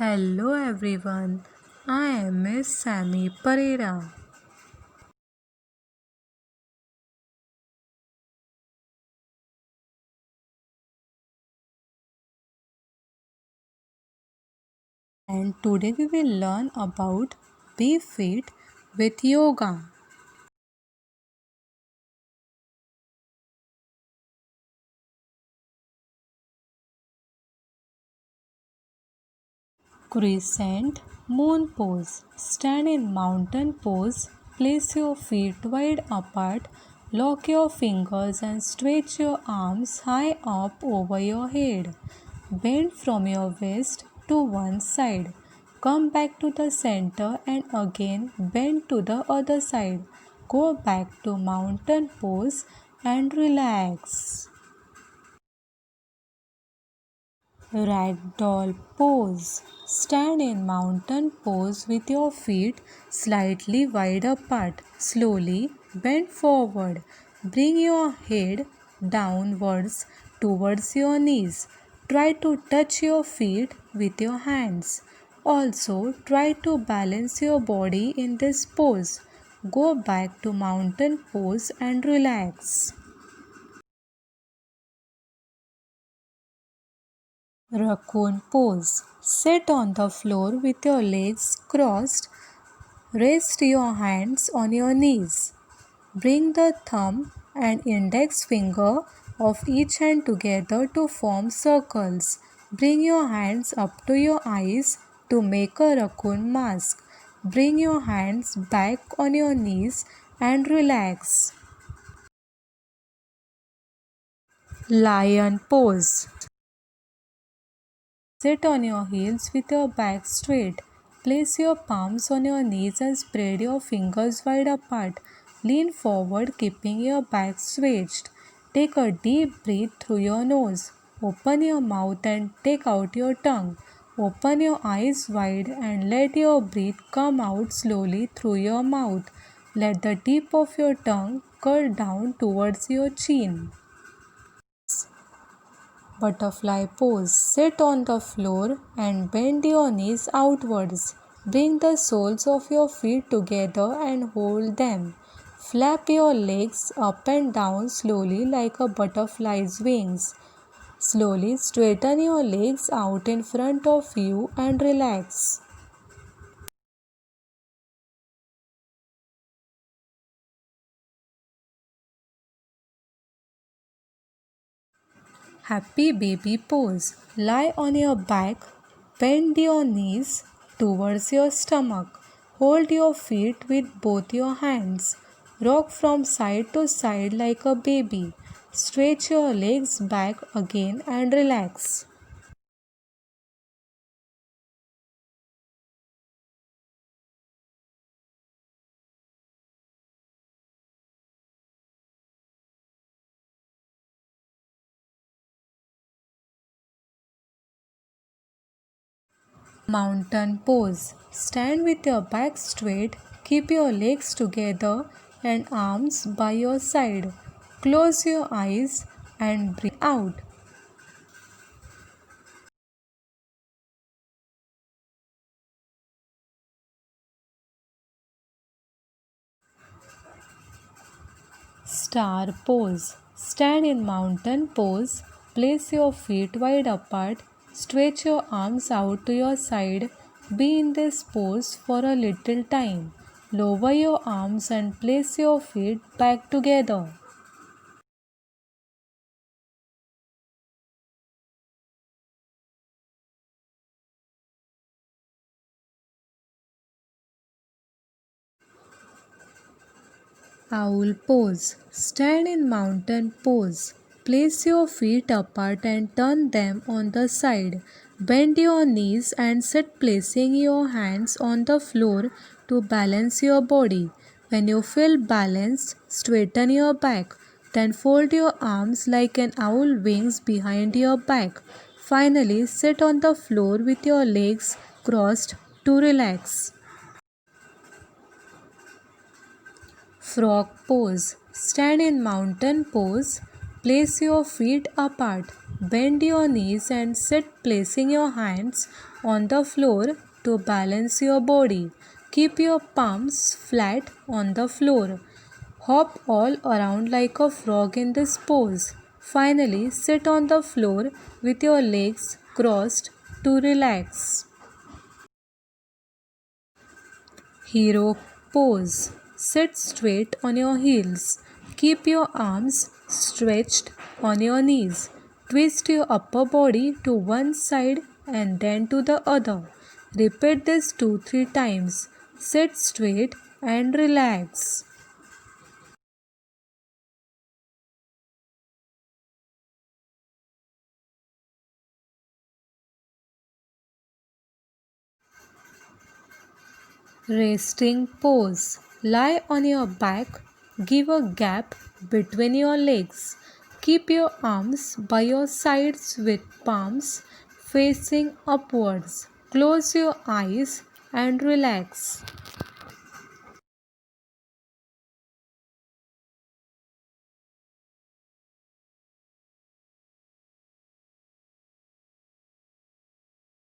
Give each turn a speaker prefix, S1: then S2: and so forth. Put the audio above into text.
S1: Hello everyone, I am Miss Sammy Pereira. And today we will learn about Be Fit with Yoga. Crescent Moon Pose. Stand in mountain pose. Place your feet wide apart. Lock your fingers and stretch your arms high up over your head. Bend from your waist to one side. Come back to the center and again bend to the other side. Go back to mountain pose and relax. Ragdoll pose. Stand in mountain pose with your feet slightly wide apart. Slowly bend forward. Bring your head downwards towards your knees. Try to touch your feet with your hands. Also, try to balance your body in this pose. Go back to mountain pose and relax. Raccoon pose. Sit on the floor with your legs crossed. Rest your hands on your knees. Bring the thumb and index finger of each hand together to form circles. Bring your hands up to your eyes to make a raccoon mask. Bring your hands back on your knees and relax. Lion pose. Sit on your heels with your back straight. Place your palms on your knees and spread your fingers wide apart. Lean forward, keeping your back stretched. Take a deep breath through your nose. Open your mouth and take out your tongue. Open your eyes wide and let your breath come out slowly through your mouth. Let the tip of your tongue curl down towards your chin. Butterfly pose. Sit on the floor and bend your knees outwards. Bring the soles of your feet together and hold them. Flap your legs up and down slowly like a butterfly's wings. Slowly straighten your legs out in front of you and relax. Happy baby pose. Lie on your back, bend your knees towards your stomach. Hold your feet with both your hands. Rock from side to side like a baby. Stretch your legs back again and relax. Mountain pose. Stand with your back straight. Keep your legs together and arms by your side. Close your eyes and breathe out. Star pose. Stand in mountain pose. Place your feet wide apart. Stretch your arms out to your side. Be in this pose for a little time. Lower your arms and place your feet back together. Owl pose. Stand in mountain pose. Place your feet apart and turn them on the side. Bend your knees and sit placing your hands on the floor to balance your body. When you feel balanced, straighten your back. Then fold your arms like an owl wings behind your back. Finally, sit on the floor with your legs crossed to relax. Frog pose. Stand in mountain pose. Place your feet apart. Bend your knees and sit placing your hands on the floor to balance your body. Keep your palms flat on the floor. Hop all around like a frog in this pose. Finally, sit on the floor with your legs crossed to relax. Hero pose. Sit straight on your heels. Keep your arms stretched on your knees. Twist your upper body to one side and then to the other. Repeat this 2-3 times. Sit straight and relax. Resting pose. Lie on your back. Give a gap between your legs. Keep your arms by your sides with palms facing upwards. Close your eyes and relax.